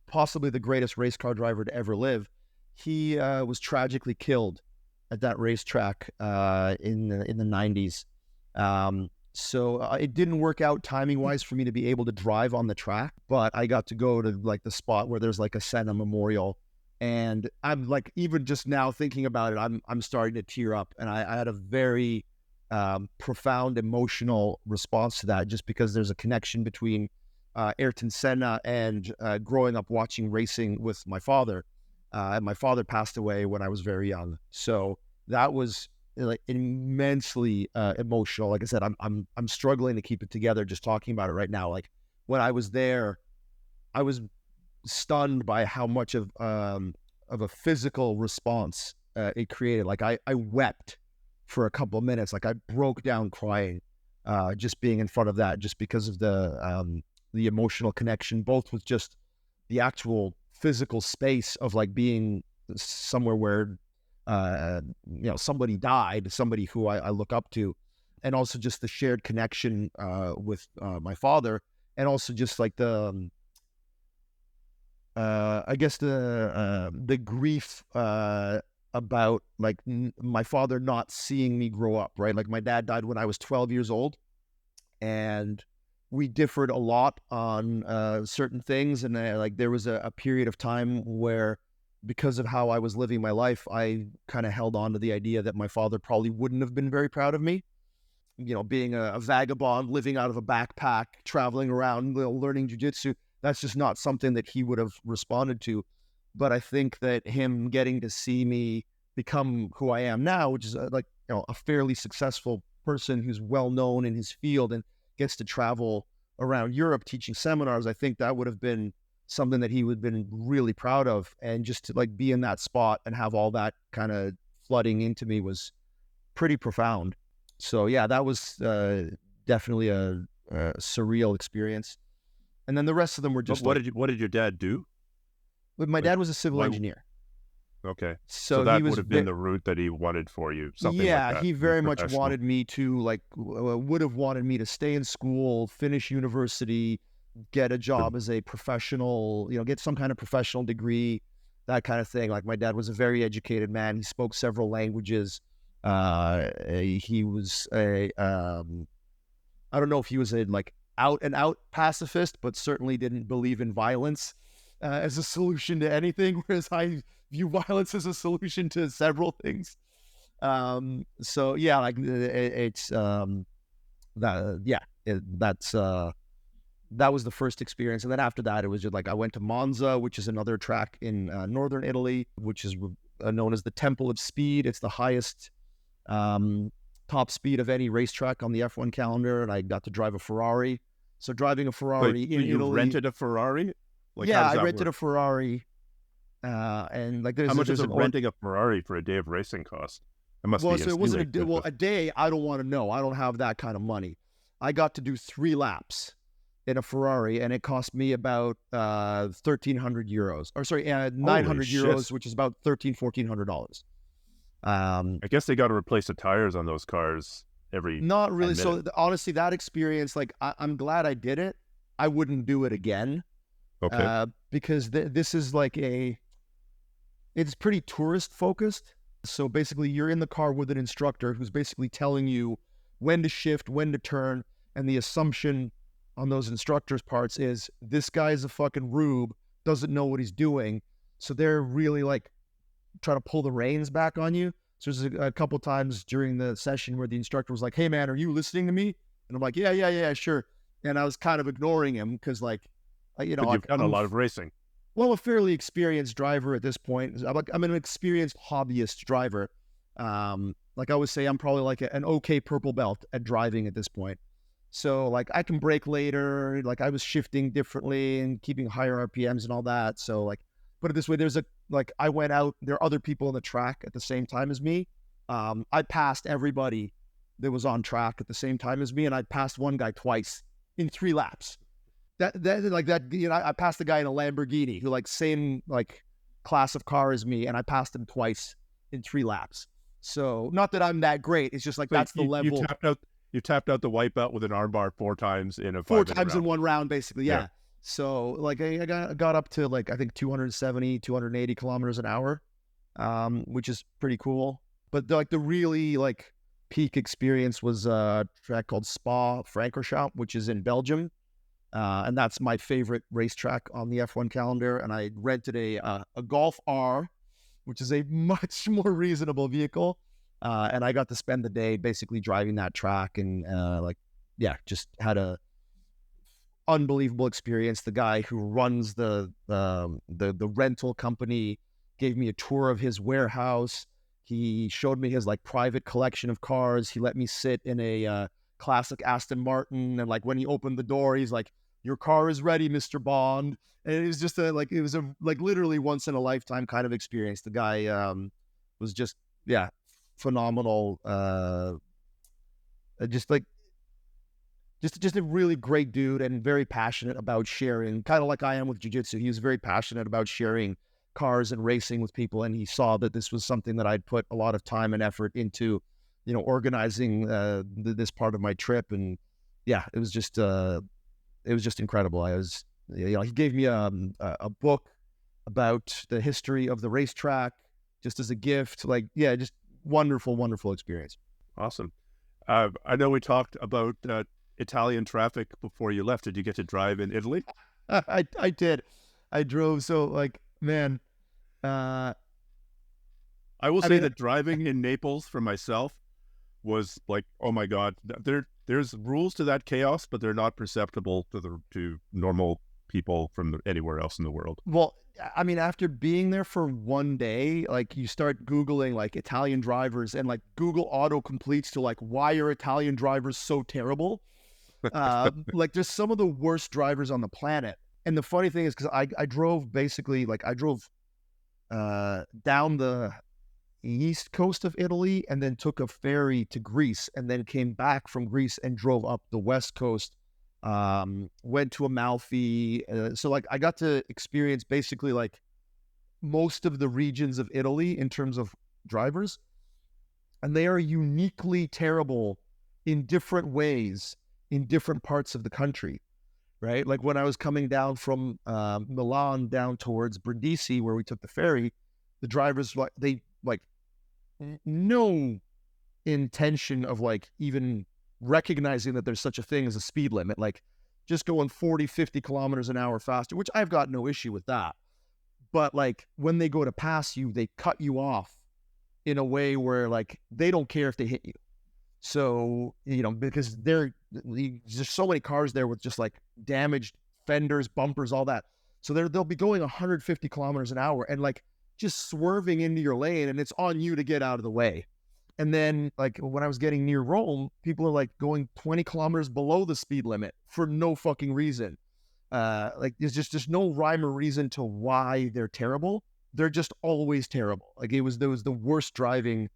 possibly the greatest race car driver to ever live, he was tragically killed at that racetrack in the 90s. So it didn't work out timing wise for me to be able to drive on the track, but I got to go to like the spot where there's like a Senna memorial, and I'm like, even just now thinking about it, I'm starting to tear up, and I had a very profound emotional response to that, just because there's a connection between Ayrton Senna and growing up watching racing with my father. And my father passed away when I was very young, so that was like immensely emotional. Like I said, I'm struggling to keep it together just talking about it right now. Like, when I was there, I was stunned by how much of a physical response it created. Like I wept for a couple of minutes. Like I broke down crying just being in front of that, just because of the emotional connection, both with just the actual physical space of like being somewhere where somebody died, somebody who I look up to, and also just the shared connection with my father, and also just like the I guess the grief about like my father not seeing me grow up, right? Like my dad died when I was 12 years old, and we differed a lot on certain things, and like there was a period of time where, because of how I was living my life, I kind of held on to the idea that my father probably wouldn't have been very proud of me. You know, being a vagabond, living out of a backpack, traveling around, learning jiu-jitsu, that's just not something that he would have responded to. But I think that him getting to see me become who I am now, which is a fairly successful person who's well known in his field and gets to travel around Europe teaching seminars, I think that would have been something that he would have been really proud of. And just to like be in that spot and have all that kind of flooding into me was pretty profound. So yeah, that was definitely a surreal experience. And then the rest of them were just what did your dad do? But my dad was a civil engineer. Okay. So that he would have been the route that he wanted for you. Something yeah, like that. He very much wanted me to would have wanted me to stay in school, finish university, get a job as a professional, get some kind of professional degree, that kind of thing. Like my dad was a very educated man. He spoke several languages. He was I don't know if he was a out and out pacifist, but certainly didn't believe in violence as a solution to anything, whereas I view violence as a solution to several things. So yeah, that was the first experience. And then after that, it was just I went to Monza, which is another track in northern Italy, which is known as the Temple of Speed. It's the highest top speed of any racetrack on the F1 calendar, and I got to drive a Ferrari. So driving a Ferrari in you Italy, rented a Ferrari? I rented a Ferrari, and there's how much is renting a Ferrari for a day of racing cost? It must be. So it wasn't a day. I don't want to know. I don't have that kind of money. I got to do 3 laps in a Ferrari, and it cost me about 1,300 euros, or sorry, 900 euros, which is about $1,400. I guess they got to replace the tires on those cars every. Not really. So honestly, that experience, I'm glad I did it. I wouldn't do it again. Okay. Because this is it's pretty tourist focused. So basically, you're in the car with an instructor who's basically telling you when to shift, when to turn, and the assumption on those instructors' parts is this guy's a fucking rube, doesn't know what he's doing. So they're really trying to pull the reins back on you. So there's a couple times during the session where the instructor was like, "Hey man, are you listening to me?" And I'm like, yeah, sure. And I was kind of ignoring him because but you've done a lot of racing. Well, I'm a fairly experienced driver at this point. I'm an experienced hobbyist driver. I always say, I'm probably an okay purple belt at driving at this point. So I can brake later. I was shifting differently and keeping higher RPMs and all that. So put it this way, there's I went out, there are other people on the track at the same time as me. I passed everybody that was on track at the same time as me, and I passed one guy twice in 3 laps. I passed the guy in a Lamborghini who same class of car as me, and I passed him twice in 3 laps. So not that I'm that great. It's just like So that's the level. You tapped out the white belt with an armbar 4 times in a 4 5-minute times round. in one round, basically. Yeah. So like I got up to like I think 270, 280 kilometers an hour, which is pretty cool. But the really like peak experience was a track called Spa-Francorchamps, which is in Belgium. And that's my favorite racetrack on the F1 calendar. And I rented a Golf R, which is a much more reasonable vehicle. And I got to spend the day basically driving that track and just had a unbelievable experience. The guy who runs the rental company gave me a tour of his warehouse. He showed me his like private collection of cars. He let me sit in a classic Aston Martin, and like when he opened the door, he's like, "Your car is ready, Mr. Bond." And it was just a literally once in a lifetime kind of experience. The guy was just phenomenal. Just a really great dude and very passionate about sharing, kind of like I am with jiu-jitsu. He was very passionate about sharing cars and racing with people, and he saw that this was something that I'd put a lot of time and effort into, organizing this part of my trip. And it was just incredible. He gave me a book about the history of the racetrack just as a gift. Just wonderful experience. Awesome. I know we talked about Italian traffic before you left. Did you get to drive in Italy? I did. I drove. So man. I will say that driving in Naples for myself was like, oh my God, there's rules to that chaos, but they're not perceptible to normal people from anywhere else in the world. Well, I mean, after being there for one day, like you start Googling like Italian drivers, and like Google auto completes to like, why are Italian drivers so terrible? Like there's some of the worst drivers on the planet. And the funny thing is, because I drove down the east coast of Italy and then took a ferry to Greece and then came back from Greece and drove up the west coast, went to Amalfi. So like I got to experience basically like most of the regions of Italy in terms of drivers, and they are uniquely terrible in different ways in different parts of the country. Right? Like when I was coming down from Milan down towards Brindisi, where we took the ferry, the drivers, no intention of like even recognizing that there's such a thing as a speed limit, like just going 40, 50 kilometers an hour faster, which I've got no issue with that. But like when they go to pass you, they cut you off in a way where like they don't care if they hit you. So, because there's so many cars there with just like damaged fenders, bumpers, all that. So they'll be going 150 kilometers an hour and like just swerving into your lane, and it's on you to get out of the way. And then like when I was getting near Rome, people are like going 20 kilometers below the speed limit for no fucking reason. Like there's no rhyme or reason to why they're terrible. They're just always terrible. Like there was the worst driving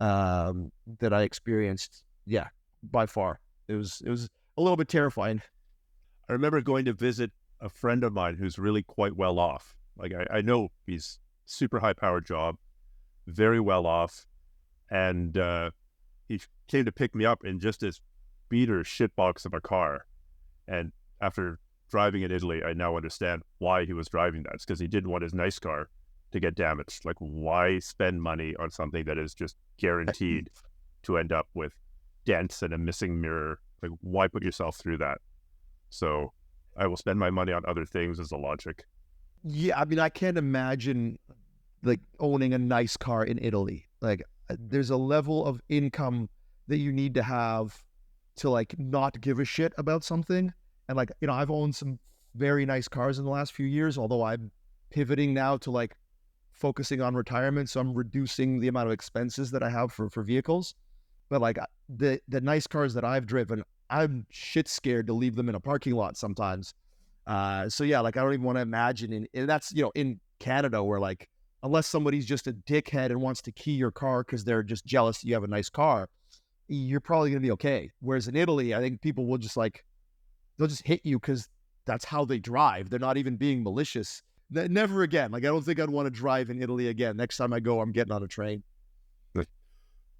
that I experienced. Yeah, by far. It was a little bit terrifying. I remember going to visit a friend of mine who's really quite well off. Like I know he's super high powered job, very well off. And he came to pick me up in just this beater shitbox of a car. And after driving in Italy, I now understand why he was driving that. It's because he didn't want his nice car to get damaged. Like, why spend money on something that is just guaranteed to end up with dents and a missing mirror? Like, why put yourself through that? So I will spend my money on other things as a logic. Yeah, I mean, I can't imagine like owning a nice car in Italy. Like, there's a level of income that you need to have to like not give a shit about something. And like, I've owned some very nice cars in the last few years, although I'm pivoting now to like focusing on retirement. So I'm reducing the amount of expenses that I have for vehicles. But like the nice cars that I've driven, I'm shit scared to leave them in a parking lot sometimes. So yeah, like I don't even want to imagine and that's, in Canada where like, unless somebody's just a dickhead and wants to key your car because they're just jealous that you have a nice car, you're probably going to be okay. Whereas in Italy, I think people will just like, they'll just hit you because that's how they drive. They're not even being malicious. never again. Like, I don't think I'd want to drive in Italy again. Next time I go, I'm getting on a train.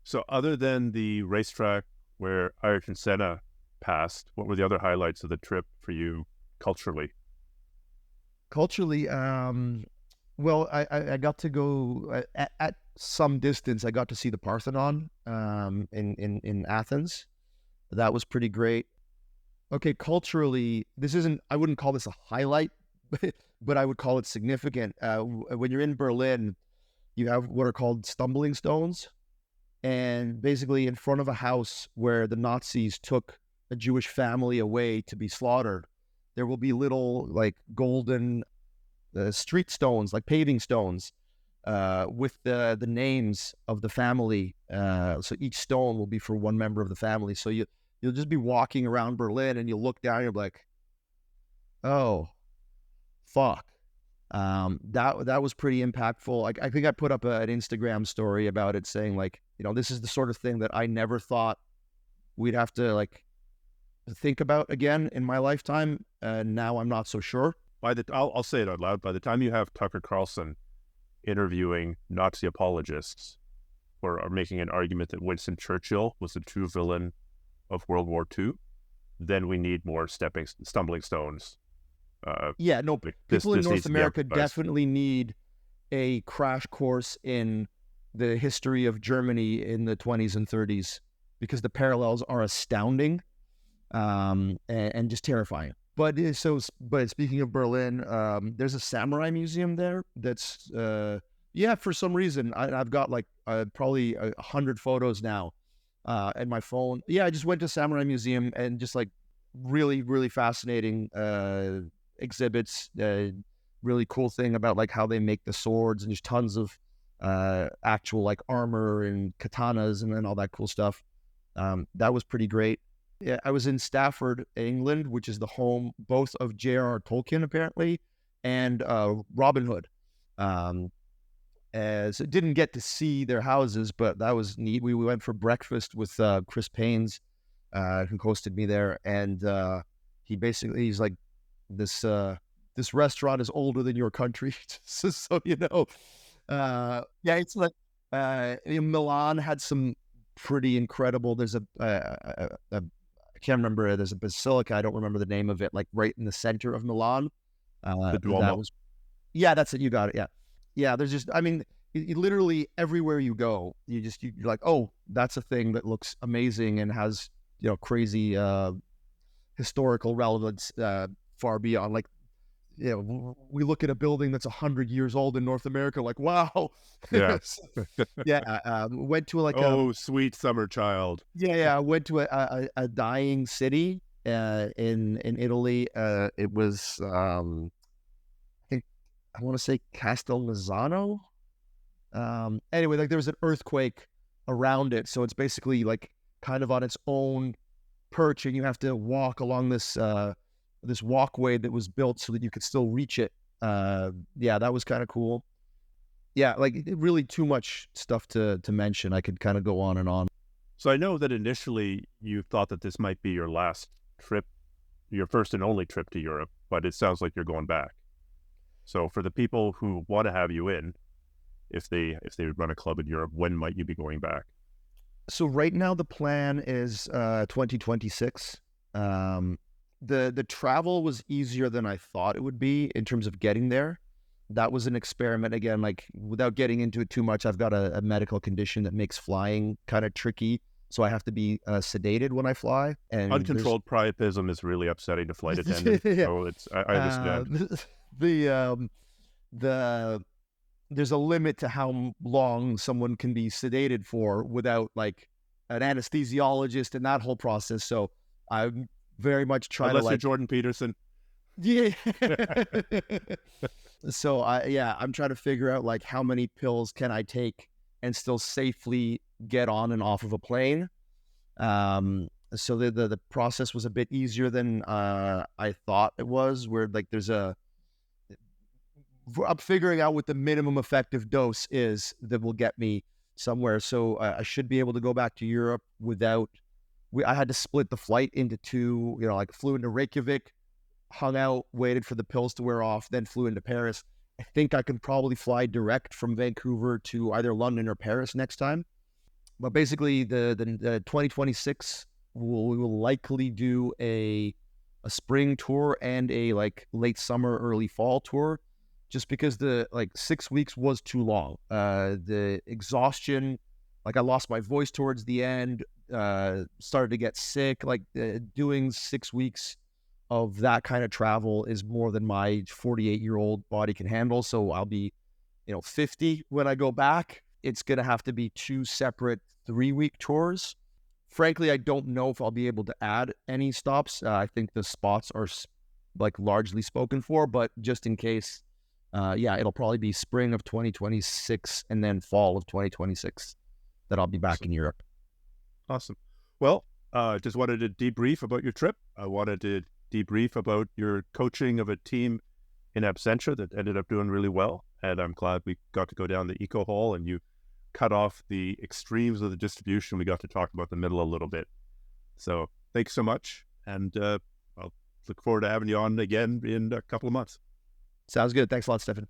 So other than the racetrack where Ayrton Senna passed, what were the other highlights of the trip for you culturally? Culturally, well, I got to go at some distance. I got to see the Parthenon in Athens. That was pretty great. Okay, culturally, I wouldn't call this a highlight, but I would call it significant. When you're in Berlin, you have what are called stumbling stones. And basically in front of a house where the Nazis took a Jewish family away to be slaughtered, there will be little like golden street stones, like paving stones, with the names of the family. So each stone will be for one member of the family. So you'll just be walking around Berlin and you'll look down and you're like, oh, fuck. That was pretty impactful. I think I put up an Instagram story about it saying like, this is the sort of thing that I never thought we'd have to like think about again in my lifetime. Now I'm not so sure. I'll say it out loud. By the time you have Tucker Carlson interviewing Nazi apologists or making an argument that Winston Churchill was the true villain of World War II, then we need more stumbling stones. People in North America definitely need a crash course in the history of Germany in the 20s and 30s because the parallels are astounding and just terrifying. But speaking of Berlin, there's a samurai museum there that's, for some reason, I've got like probably 100 photos now in my phone. Yeah, I just went to Samurai Museum and just like really, really fascinating exhibits, really cool thing about like how they make the swords, and there's tons of actual like armor and katanas and then all that cool stuff. That was pretty great. Yeah, I was in Stafford, England, which is the home both of J.R.R. Tolkien apparently and Robin Hood. So didn't get to see their houses, but that was neat. We went for breakfast with Chris Paines, who hosted me there, and he's like, this restaurant is older than your country, so it's like Milan had some pretty incredible. There's I can't remember. There's a basilica. I don't remember the name of it. Like right in the center of Milan. The Duomo. That's it. You got it. Yeah. There's just, literally everywhere you go, you're like, oh, that's a thing that looks amazing and has crazy historical relevance far beyond. Like, we look at a building that's 100 years old in North America, like, wow. Yeah. Went to like sweet summer child. I went to a dying city in Italy. It was I think I want to say Castelmazzano. Anyway, like there was an earthquake around it, so it's basically like kind of on its own perch, and you have to walk along this walkway that was built so that you could still reach it. That was kind of cool. Yeah, like really too much stuff to mention. I could kind of go on and on. So I know that initially you thought that this might be your last trip, your first and only trip to Europe, but it sounds like you're going back. So for the people who want to have you in, if they run a club in Europe, when might you be going back? So right now the plan is 2026. The travel was easier than I thought it would be in terms of getting there. That was an experiment. Again, like without getting into it too much, I've got a medical condition that makes flying kind of tricky. So I have to be sedated when I fly. And uncontrolled priapism is really upsetting to flight attendants. Yeah. So I understand. There's a limit to how long someone can be sedated for without like an anesthesiologist and that whole process. So I'm very much trying unless to you're Jordan Peterson. Yeah. So I'm trying to figure out like how many pills can I take and still safely get on and off of a plane. So the process was a bit easier than I thought it was, where like I'm figuring out what the minimum effective dose is that will get me somewhere. So I should be able to go back to Europe without, I had to split the flight into two, like flew into Reykjavik, hung out, waited for the pills to wear off, then flew into Paris. I think I can probably fly direct from Vancouver to either London or Paris next time. But basically, the 2026, we will likely do a spring tour and a like late summer, early fall tour, just because the like 6 weeks was too long. The exhaustion, like I lost my voice towards the end, started to get sick. Like doing 6 weeks of that kind of travel is more than my 48-year-old body can handle. So I'll be, 50 when I go back. It's going to have to be 2 separate 3-week tours. Frankly, I don't know if I'll be able to add any stops. I think the spots are like largely spoken for, but just in case, it'll probably be spring of 2026 and then fall of 2026 that I'll be back in Europe. Awesome. Well, just wanted to debrief about your trip. I wanted to debrief about your coaching of a team in absentia that ended up doing really well. And I'm glad we got to go down the eco hall and you cut off the extremes of the distribution. We got to talk about the middle a little bit. So thanks so much. And I'll look forward to having you on again in a couple of months. Sounds good. Thanks a lot, Stefan.